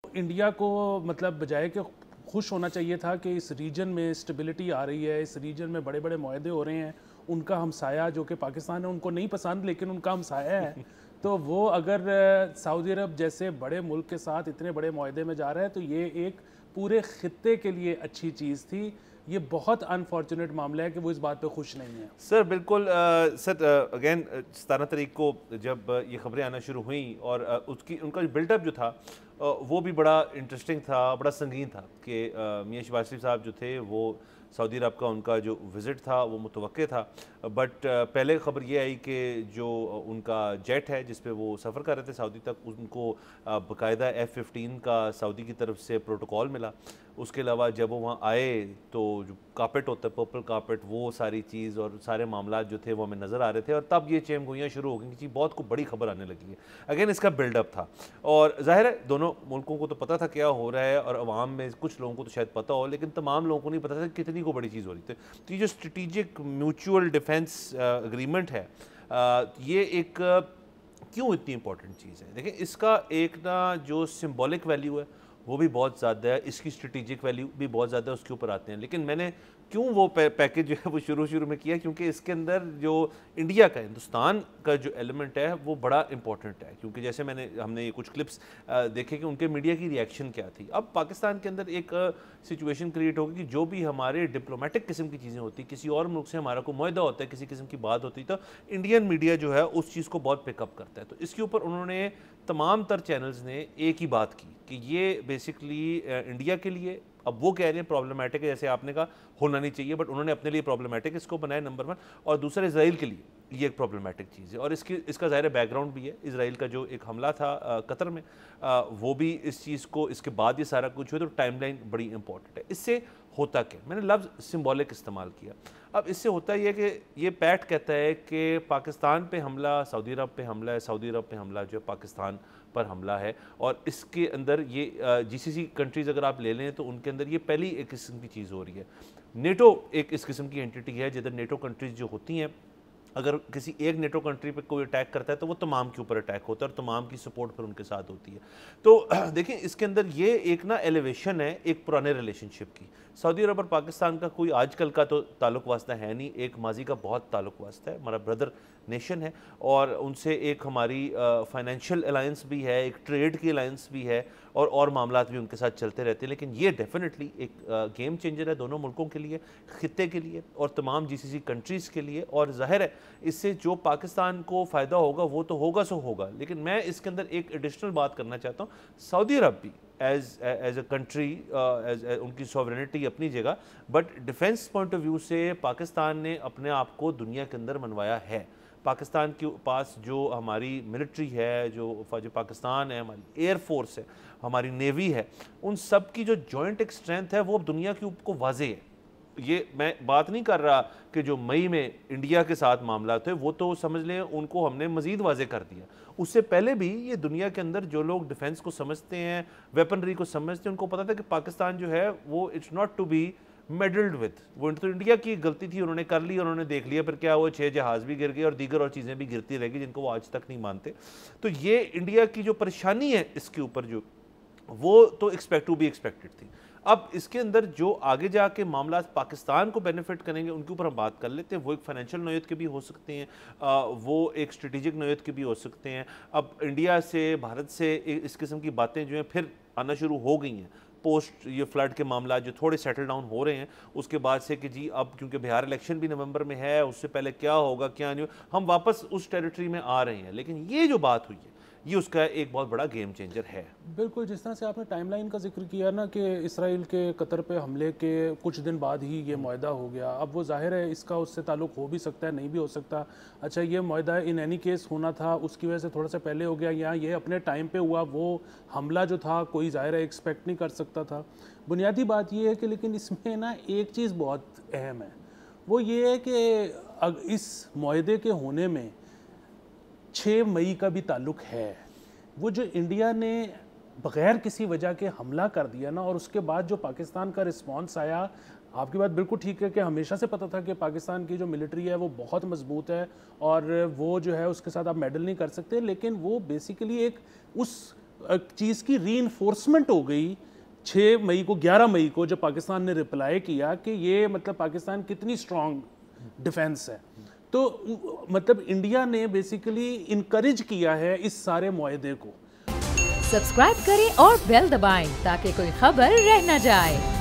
India को मतलब बजाय कि खुश होना चाहिए था कि इस रीजन में स्टेबिलिटी आ रही है, इस रीजन में बड़े बड़े मुआहदे हो रहे हैं, उनका हमसाया जो कि पाकिस्तान है उनको नहीं पसंद लेकिन उनका हमसाया है, तो वो अगर सऊदी अरब जैसे बड़े मुल्क के साथ इतने बड़े मुआहदे में जा रहा है तो ये एक पूरे खित्ते के लिए अच्छी चीज़ थी। ये बहुत अनफॉर्चुनेट मामला है कि वो इस बात पे खुश नहीं है। सर बिल्कुल सर अगेन 17 तारीख को जब ये खबरें आना शुरू हुई और उसकी उनका बिल्डअप जो था वो भी बड़ा इंटरेस्टिंग था, बड़ा संगीन था कि मियां शहबाज शरीफ साहब जो थे वो सऊदी अरब का उनका जो विज़िट था वो मुतवक्के था। बट पहले ख़बर ये आई कि जो उनका जेट है जिस पे वो सफ़र कर रहे थे सऊदी तक, उनको बाकायदा F-15 का सऊदी की तरफ से प्रोटोकॉल मिला। उसके अलावा जब वो वहाँ आए तो जो कार्पेट होता है, पर्पल कार्पेट, वो सारी चीज़ और सारे मामला जो थे वो हमें नज़र आ रहे थे और तब ये चेम गोइयाँ शुरू हो गई कि बहुत को बड़ी खबर आने लगी है। अगेन इसका बिल्डअप था और ज़ाहिर है दोनों मुल्कों को तो पता था क्या हो रहा है और अवाम में कुछ लोगों को तो शायद पता हो, लेकिन तमाम लोगों को नहीं पता था कि कितनी को बड़ी चीज़ हो रही थी। तो ये जो स्ट्रेटिजिक म्यूचुअल डिफेंस एग्रीमेंट है, ये एक क्यों इतनी इंपॉर्टेंट चीज़ है? देखिए इसका एक ना जो सिंबॉलिक वैल्यू है वो भी बहुत ज़्यादा है, इसकी स्ट्रेटेजिक वैल्यू भी बहुत ज़्यादा है, उसके ऊपर आते हैं। लेकिन मैंने क्यों वो पैकेज जो है वो शुरू में किया, क्योंकि इसके अंदर जो इंडिया का, हिंदुस्तान का जो एलिमेंट है वो बड़ा इंपॉर्टेंट है। क्योंकि जैसे हमने ये कुछ क्लिप्स देखे कि उनके मीडिया की रिएक्शन क्या थी। अब पाकिस्तान के अंदर एक सिचुएशन क्रिएट होगी कि जो भी हमारे डिप्लोमेटिक किस्म की चीज़ें होती, किसी और मुल्क से हमारा कोई मुआहदा होता है, किसी किस्म की बात होती, तो इंडियन मीडिया जो है उस चीज़ को बहुत पिकअप करता है। तो इसके ऊपर उन्होंने तमाम तर चैनल्स ने एक ही बात की कि ये बेसिकली इंडिया के लिए, अब वो कह रहे हैं प्रॉब्लमेटिक है, जैसे आपने कहा होना नहीं चाहिए, बट उन्होंने अपने लिए प्रॉब्लमेटिक इसको बनाया नंबर 1, और दूसरा इजराइल के लिए ये एक प्रॉब्लमेटिक चीज़ है। और इसका ज़ाहिर बैकग्राउंड भी है, इजराइल का जो एक हमला था कतर में, वो भी इस चीज़ को, इसके बाद ये सारा कुछ हुआ, तो टाइमलाइन बड़ी इंपॉर्टेंट है। इससे होता क्या, मैंने लफ्ज़ सिंबॉलिक इस्तेमाल किया। अब इससे होता ये कि ये पैक्ट कहता है कि पाकिस्तान पे हमला सऊदी अरब पे हमला है, सऊदी अरब पे हमला जो है पाकिस्तान पर हमला है। और इसके अंदर ये GCC कंट्रीज़ अगर आप ले लें तो उनके अंदर ये पहली एक किस्म की चीज़ हो रही है। नेटो एक इस किस्म की एंटिटी है जिधर नेटो कंट्रीज़ जो होती हैं, अगर किसी एक नेटो कंट्री पे कोई अटैक करता है तो वो तमाम के ऊपर अटैक होता है और तमाम की सपोर्ट फिर उनके साथ होती है। तो देखिए इसके अंदर ये एक ना एलिवेशन है एक पुराने रिलेशनशिप की। सऊदी अरब और पाकिस्तान का कोई आजकल का तो ताल्लुक वास्ता है नहीं, एक माजी का बहुत ताल्लुक वास्ता है, हमारा ब्रदर नेशन है और उनसे एक हमारी फाइनेंशियल अलायंस भी है, एक ट्रेड की अलायंस भी है और मामलात भी उनके साथ चलते रहते हैं। लेकिन ये डेफिनेटली एक गेम चेंजर है दोनों मुल्कों के लिए, खित्ते के लिए और तमाम GCC कंट्रीज़ के लिए। और ज़ाहिर है इससे जो पाकिस्तान को फ़ायदा होगा वो तो होगा सो होगा, लेकिन मैं इसके अंदर एक एडिशनल बात करना चाहता हूँ। सऊदी अरब भी एज अ कंट्री, उनकी सॉवरेनिटी अपनी जगह, but defence point of view से पाकिस्तान ने अपने आप को दुनिया के अंदर मनवाया है। पाकिस्तान के पास जो हमारी मिलिट्री है, जो पाकिस्तान है, हमारी एयरफोर्स है, हमारी नेवी है, उन सब की जो जॉइंट एक स्ट्रेंथ है वो अब दुनिया के ऊपर को वाजे है। ये मैं बात नहीं कर रहा कि जो मई में इंडिया के साथ मामला थे वो तो समझ लें उनको हमने मज़ीद वाजे कर दिया। उससे पहले भी ये दुनिया के अंदर जो लोग डिफेंस को समझते हैं, वेपनरी को समझते हैं, उनको पता था कि पाकिस्तान जो है वो it's not to be meddled with. वो तो इंडिया की गलती थी, उन्होंने कर ली, उन्होंने देख लिया, फिर क्या हुआ 6 जहाज़ भी गिर गए और दीगर और चीज़ें भी गिरती रहेगी जिनको वो आज तक नहीं मानते। तो ये इंडिया की जो परेशानी है इसके ऊपर जो, वो तो एक्सपेक्ट टू बी एक्सपेक्टेड थी। अब इसके अंदर जो आगे जाके मामला पाकिस्तान को बेनिफिट करेंगे उनके ऊपर हम बात कर लेते हैं। वो एक फाइनेंशियल नोयत के भी हो सकते हैं, वो एक स्ट्रेटेजिक नोयत के भी हो सकते हैं। अब इंडिया से, भारत से इस किस्म की बातें जो हैं फिर आना शुरू हो गई हैं पोस्ट ये फ्लड के मामला जो थोड़े सेटल डाउन हो रहे हैं उसके बाद से कि जी अब क्योंकि बिहार इलेक्शन भी नवंबर में है, उससे पहले क्या होगा क्या नहीं, हम वापस उस टेरिटरी में आ रहे हैं। लेकिन ये जो बात हुई है ये उसका एक बहुत बड़ा गेम चेंजर है। बिल्कुल, जिस तरह से आपने टाइमलाइन का जिक्र किया ना कि इसराइल के कतर पे हमले के कुछ दिन बाद ही ये मुआहदा हो गया, अब वो जाहिर है इसका उससे ताल्लुक़ हो भी सकता है, नहीं भी हो सकता। अच्छा, ये मुआहदा इन एनी केस होना था, उसकी वजह से थोड़ा सा पहले हो गया, या ये अपने टाइम पे हुआ, वो हमला जो था कोई ज़ाहिर है एक्सपेक्ट नहीं कर सकता था। बुनियादी बात ये है कि लेकिन इसमें ना एक चीज़ बहुत अहम है, वो ये है कि इस मुआहदे के होने में 6 मई का भी ताल्लुक़ है। वो जो इंडिया ने बग़ैर किसी वजह के हमला कर दिया ना, और उसके बाद जो पाकिस्तान का रिस्पॉन्स आया, आपकी बात बिल्कुल ठीक है कि हमेशा से पता था कि पाकिस्तान की जो मिलिट्री है वो बहुत मजबूत है और वो जो है उसके साथ आप मेडल नहीं कर सकते, लेकिन वो बेसिकली एक उस चीज़ की रीइंफोर्समेंट हो गई 6 मई को, 11 मई को, जब पाकिस्तान ने रिप्लाई किया कि ये मतलब पाकिस्तान कितनी स्ट्रांग डिफेंस है। तो मतलब इंडिया ने बेसिकली इनकरेज किया है इस सारे मुआहदे को। सब्सक्राइब करें और बेल दबाएं ताकि कोई खबर रह न जाए।